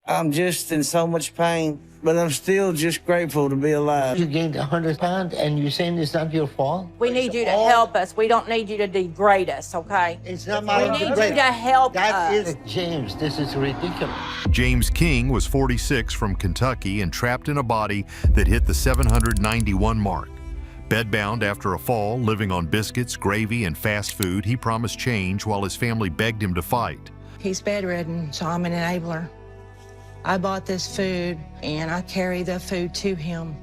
I'm just in so much pain, but I'm still just grateful to be alive. You gained 100 pounds and you're saying it's not your fault? We need you to help us. We don't need you to degrade us, okay? It's not my We need you to help That us. is James. This is ridiculous. James King was 46 from Kentucky and trapped in a body that hit the 791 mark. Bedbound after a fall, living on biscuits, gravy, and fast food, he promised change while his family begged him to fight. He's bedridden, so I'm an enabler. I bought this food and I carry the food to him,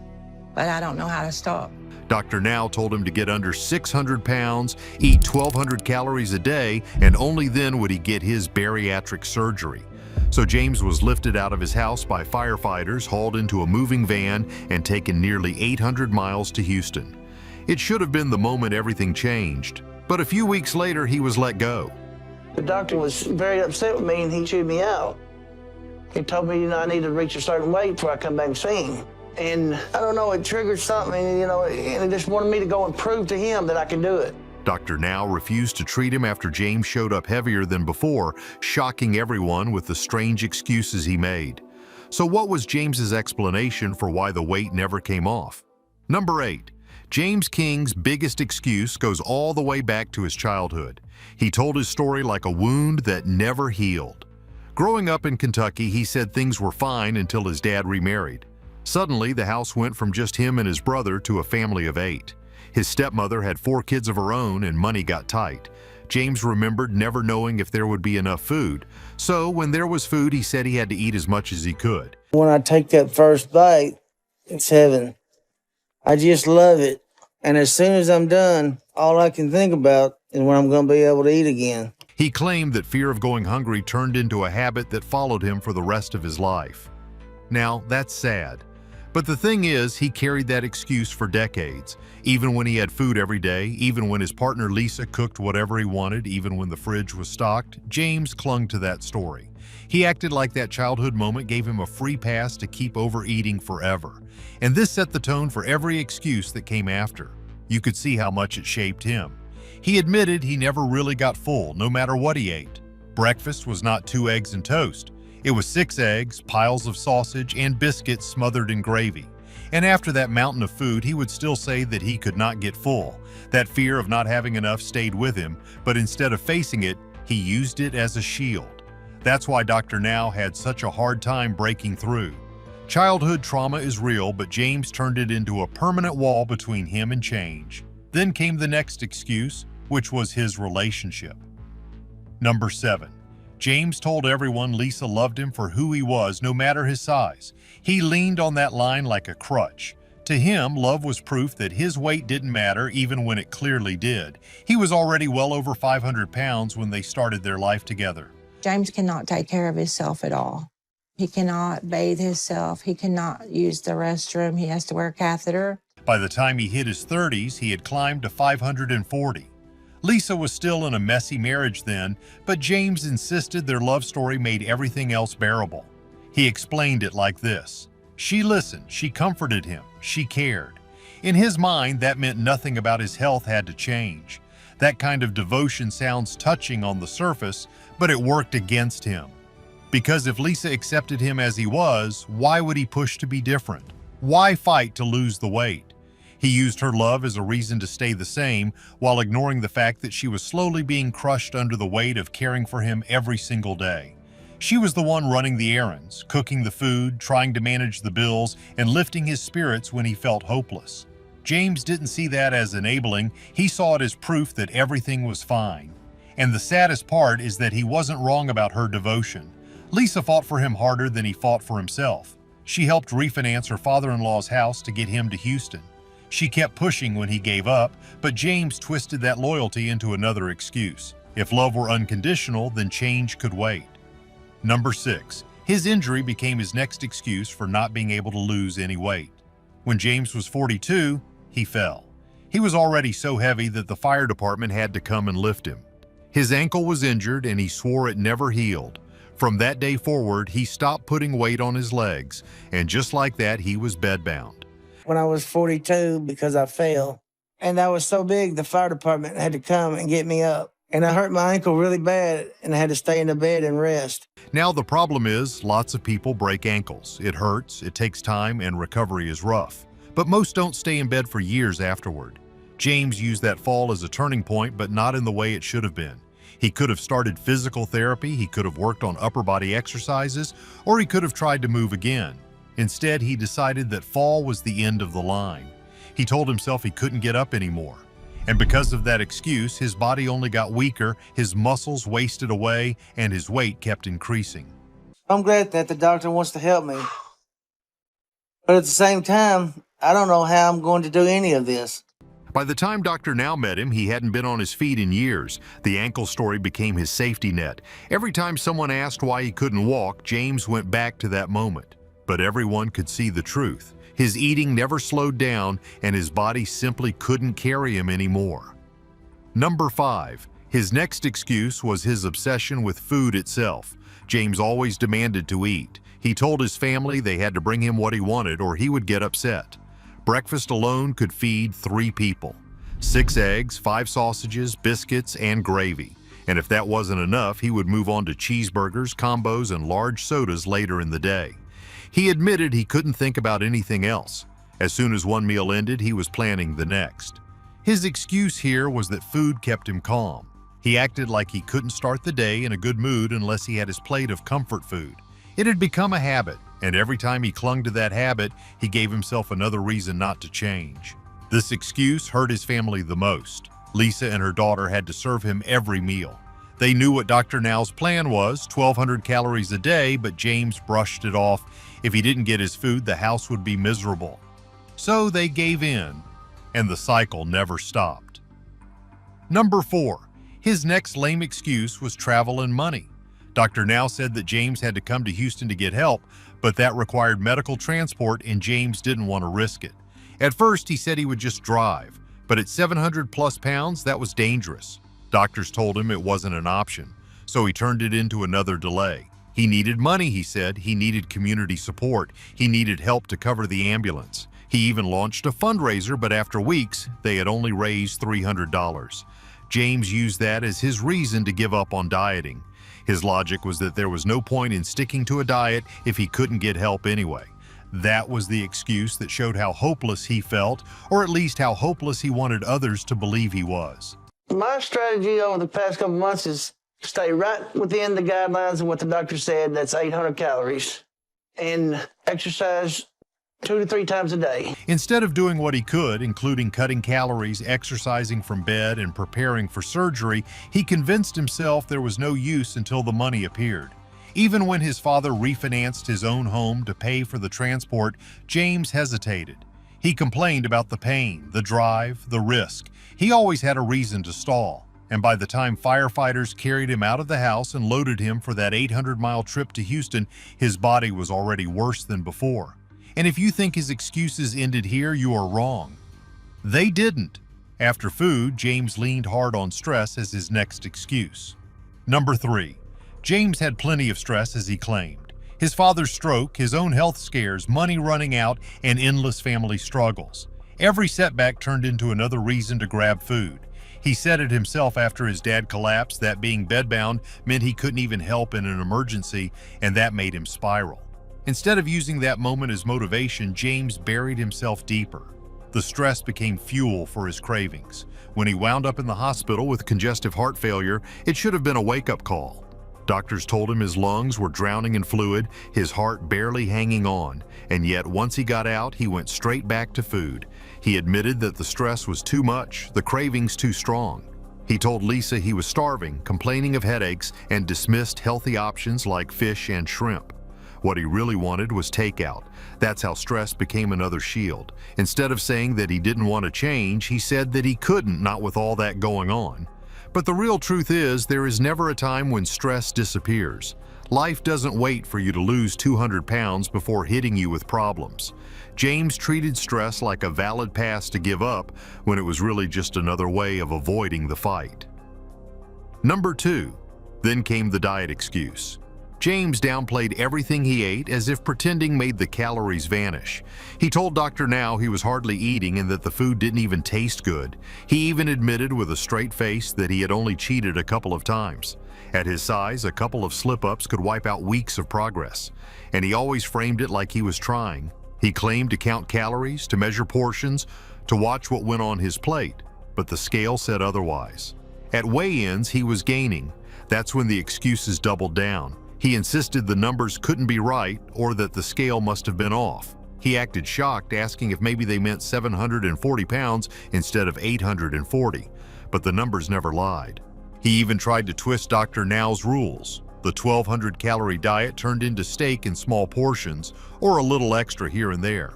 but I don't know how to stop. Dr. Now told him to get under 600 pounds, eat 1,200 calories a day, and only then would he get his bariatric surgery. So James was lifted out of his house by firefighters, hauled into a moving van, and taken nearly 800 miles to Houston. It should have been the moment everything changed, but a few weeks later he was let go. The doctor was very upset with me and he chewed me out. He told me, I need to reach a certain weight before I come back and see him. And I don't know, it triggered something, and it just wanted me to go and prove to him that I can do it. Dr. Now refused to treat him after James showed up heavier than before, shocking everyone with the strange excuses he made. So what was James's explanation for why the weight never came off? Number 8. James King's biggest excuse goes all the way back to his childhood. He told his story like a wound that never healed. Growing up in Kentucky, he said things were fine until his dad remarried. Suddenly, the house went from just him and his brother to a family of 8. His stepmother had 4 kids of her own and money got tight. James remembered never knowing if there would be enough food. So when there was food, he said he had to eat as much as he could. When I take that first bite, it's heaven. I just love it. And as soon as I'm done, all I can think about is when I'm going to be able to eat again. He claimed that fear of going hungry turned into a habit that followed him for the rest of his life. Now, that's sad. But the thing is, he carried that excuse for decades. Even when he had food every day, even when his partner Lisa cooked whatever he wanted, even when the fridge was stocked, James clung to that story. He acted like that childhood moment gave him a free pass to keep overeating forever. And this set the tone for every excuse that came after. You could see how much it shaped him. He admitted he never really got full, no matter what he ate. Breakfast was not 2 eggs and toast. It was 6 eggs, piles of sausage, and biscuits smothered in gravy. And after that mountain of food, he would still say that he could not get full. That fear of not having enough stayed with him, but instead of facing it, he used it as a shield. That's why Dr. Now had such a hard time breaking through. Childhood trauma is real, but James turned it into a permanent wall between him and change. Then came the next excuse, which was his relationship. Number 7. James told everyone Lisa loved him for who he was, no matter his size. He leaned on that line like a crutch. To him, love was proof that his weight didn't matter, even when it clearly did. He was already well over 500 pounds when they started their life together. James cannot take care of himself at all. He cannot bathe himself. He cannot use the restroom. He has to wear a catheter. By the time he hit his 30s, he had climbed to 540. Lisa was still in a messy marriage then, but James insisted their love story made everything else bearable. He explained it like this. She listened, she comforted him, she cared. In his mind, that meant nothing about his health had to change. That kind of devotion sounds touching on the surface, but it worked against him. Because if Lisa accepted him as he was, why would he push to be different? Why fight to lose the weight? He used her love as a reason to stay the same, while ignoring the fact that she was slowly being crushed under the weight of caring for him every single day. She was the one running the errands, cooking the food, trying to manage the bills, and lifting his spirits when he felt hopeless. James didn't see that as enabling, he saw it as proof that everything was fine. And the saddest part is that he wasn't wrong about her devotion. Lisa fought for him harder than he fought for himself. She helped refinance her father-in-law's house to get him to Houston. She kept pushing when he gave up, but James twisted that loyalty into another excuse. If love were unconditional, then change could wait. Number 6. His injury became his next excuse for not being able to lose any weight. When James was 42, he fell. He was already so heavy that the fire department had to come and lift him. His ankle was injured and he swore it never healed. From that day forward, he stopped putting weight on his legs, and just like that, he was bedbound. When I was 42, because I fell, and I was so big, the fire department had to come and get me up. And I hurt my ankle really bad, and I had to stay in the bed and rest. Now the problem is, lots of people break ankles. It hurts, it takes time, and recovery is rough. But most don't stay in bed for years afterward. James used that fall as a turning point, but not in the way it should have been. He could have started physical therapy, he could have worked on upper body exercises, or he could have tried to move again. Instead, he decided that fall was the end of the line. He told himself he couldn't get up anymore. And because of that excuse, his body only got weaker, his muscles wasted away, and his weight kept increasing. I'm glad that the doctor wants to help me. But at the same time, I don't know how I'm going to do any of this. By the time Dr. Now met him, he hadn't been on his feet in years. The ankle story became his safety net. Every time someone asked why he couldn't walk, James went back to that moment. But everyone could see the truth. His eating never slowed down, and his body simply couldn't carry him anymore. Number 5. His next excuse was his obsession with food itself. James always demanded to eat. He told his family they had to bring him what he wanted or he would get upset. Breakfast alone could feed 3 people. 6 eggs, 5 sausages, biscuits, and gravy. And if that wasn't enough, he would move on to cheeseburgers, combos, and large sodas later in the day. He admitted he couldn't think about anything else. As soon as one meal ended, he was planning the next. His excuse here was that food kept him calm. He acted like he couldn't start the day in a good mood unless he had his plate of comfort food. It had become a habit, and every time he clung to that habit, he gave himself another reason not to change. This excuse hurt his family the most. Lisa and her daughter had to serve him every meal. They knew what Dr. Now's plan was, 1,200 calories a day, but James brushed it off. If he didn't get his food, the house would be miserable. So they gave in, and the cycle never stopped. Number 4. His next lame excuse was travel and money. Dr. Now said that James had to come to Houston to get help, but that required medical transport and James didn't want to risk it. At first, he said he would just drive, but at 700 plus pounds, that was dangerous. Doctors told him it wasn't an option, so he turned it into another delay. He needed money, he said. He needed community support. He needed help to cover the ambulance. He even launched a fundraiser, but after weeks, they had only raised $300. James used that as his reason to give up on dieting. His logic was that there was no point in sticking to a diet if he couldn't get help anyway. That was the excuse that showed how hopeless he felt, or at least how hopeless he wanted others to believe he was. My strategy over the past couple months is stay right within the guidelines of what the doctor said. That's 800 calories. And exercise 2 to 3 times a day. Instead of doing what he could, including cutting calories, exercising from bed, and preparing for surgery, he convinced himself there was no use until the money appeared. Even when his father refinanced his own home to pay for the transport, James hesitated. He complained about the pain, the drive, the risk. He always had a reason to stall. And by the time firefighters carried him out of the house and loaded him for that 800-mile trip to Houston, his body was already worse than before. And if you think his excuses ended here, you are wrong. They didn't. After food, James leaned hard on stress as his next excuse. Number 3. James had plenty of stress, as he claimed. His father's stroke, his own health scares, money running out, and endless family struggles. Every setback turned into another reason to grab food. He said it himself after his dad collapsed that being bedbound meant he couldn't even help in an emergency, and that made him spiral. Instead of using that moment as motivation, James buried himself deeper. The stress became fuel for his cravings. When he wound up in the hospital with congestive heart failure, it should have been a wake-up call. Doctors told him his lungs were drowning in fluid, his heart barely hanging on, and yet once he got out, he went straight back to food. He admitted that the stress was too much, the cravings too strong. He told Lisa he was starving, complaining of headaches, and dismissed healthy options like fish and shrimp. What he really wanted was takeout. That's how stress became another shield. Instead of saying that he didn't want to change, he said that he couldn't, not with all that going on. But the real truth is, there is never a time when stress disappears. Life doesn't wait for you to lose 200 pounds before hitting you with problems. James treated stress like a valid pass to give up when it was really just another way of avoiding the fight. Number 2. Then came the diet excuse. James downplayed everything he ate as if pretending made the calories vanish. He told Dr. Now he was hardly eating and that the food didn't even taste good. He even admitted with a straight face that he had only cheated a couple of times. At his size, a couple of slip-ups could wipe out weeks of progress, and he always framed it like he was trying. He claimed to count calories, to measure portions, to watch what went on his plate, but the scale said otherwise. At weigh-ins, he was gaining. That's when the excuses doubled down. He insisted the numbers couldn't be right or that the scale must have been off. He acted shocked, asking if maybe they meant 740 pounds instead of 840, but the numbers never lied. He even tried to twist Dr. Now's rules. The 1,200-calorie diet turned into steak in small portions or a little extra here and there.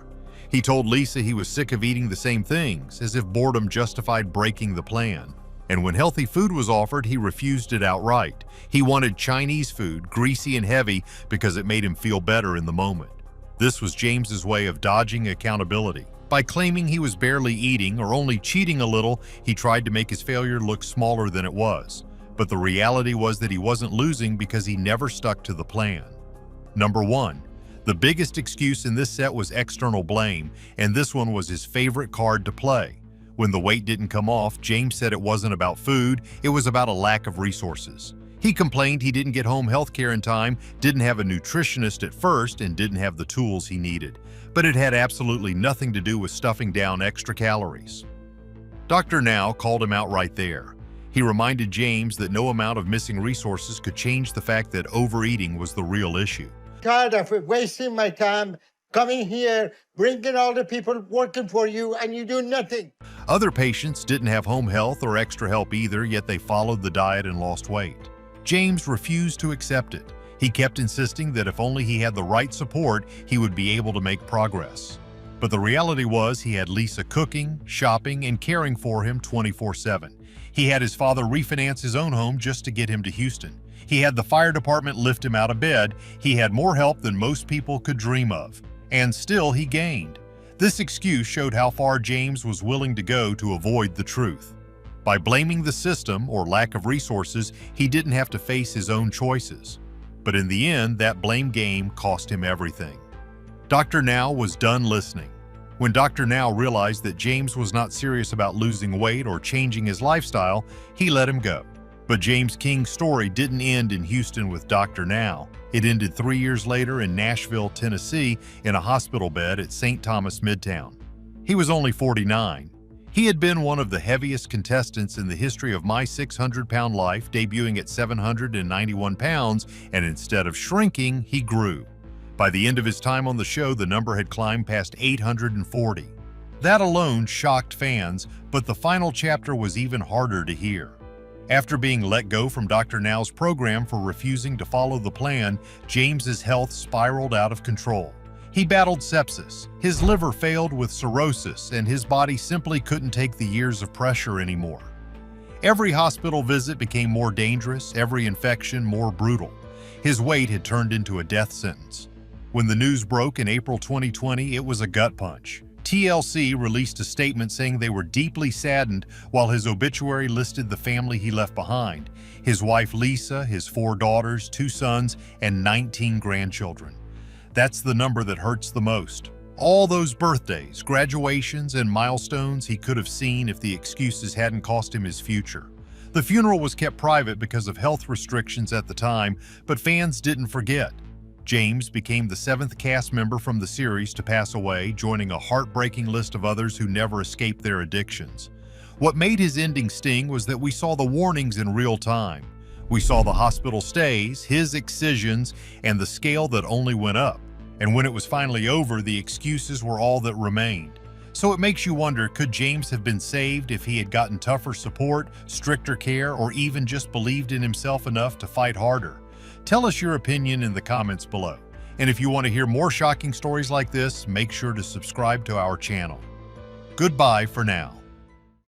He told Lisa he was sick of eating the same things, as if boredom justified breaking the plan. And when healthy food was offered, he refused it outright. He wanted Chinese food, greasy and heavy, because it made him feel better in the moment. This was James's way of dodging accountability. By claiming he was barely eating or only cheating a little, he tried to make his failure look smaller than it was. But the reality was that he wasn't losing because he never stuck to the plan. Number 1. The biggest excuse in this set was external blame, and this one was his favorite card to play. When the weight didn't come off, James said it wasn't about food, it was about a lack of resources. He complained he didn't get home health care in time, didn't have a nutritionist at first, and didn't have the tools he needed. But it had absolutely nothing to do with stuffing down extra calories. Dr. Now called him out right there. He reminded James that no amount of missing resources could change the fact that overeating was the real issue. Tired of wasting my time, coming here, bringing all the people working for you, and you do nothing. Other patients didn't have home health or extra help either, yet they followed the diet and lost weight. James refused to accept it. He kept insisting that if only he had the right support, he would be able to make progress. But the reality was he had Lisa cooking, shopping, and caring for him 24/7. He had his father refinance his own home just to get him to Houston. He had the fire department lift him out of bed. He had more help than most people could dream of. And still he gained. This excuse showed how far James was willing to go to avoid the truth. By blaming the system or lack of resources, he didn't have to face his own choices. But in the end, that blame game cost him everything. Dr. Now was done listening. When Dr. Now realized that James was not serious about losing weight or changing his lifestyle, he let him go. But James King's story didn't end in Houston with Dr. Now. It ended 3 years later in Nashville, Tennessee, in a hospital bed at St. Thomas Midtown. He was only 49. He had been one of the heaviest contestants in the history of My 600-Pound Life, debuting at 791 pounds, and instead of shrinking, he grew. By the end of his time on the show, the number had climbed past 840. That alone shocked fans, but the final chapter was even harder to hear. After being let go from Dr. Now's program for refusing to follow the plan, James's health spiraled out of control. He battled sepsis, his liver failed with cirrhosis, and his body simply couldn't take the years of pressure anymore. Every hospital visit became more dangerous, every infection more brutal. His weight had turned into a death sentence. When the news broke in April 2020, it was a gut punch. TLC released a statement saying they were deeply saddened, while his obituary listed the family he left behind: his wife Lisa, his 4 daughters, 2 sons, and 19 grandchildren. That's the number that hurts the most. All those birthdays, graduations, and milestones he could have seen if the excuses hadn't cost him his future. The funeral was kept private because of health restrictions at the time, but fans didn't forget. James became the 7th cast member from the series to pass away, joining a heartbreaking list of others who never escaped their addictions. What made his ending sting was that we saw the warnings in real time. We saw the hospital stays, his excisions, and the scale that only went up. And when it was finally over, the excuses were all that remained. So it makes you wonder, could James have been saved if he had gotten tougher support, stricter care, or even just believed in himself enough to fight harder? Tell us your opinion in the comments below. And if you want to hear more shocking stories like this, make sure to subscribe to our channel. Goodbye for now.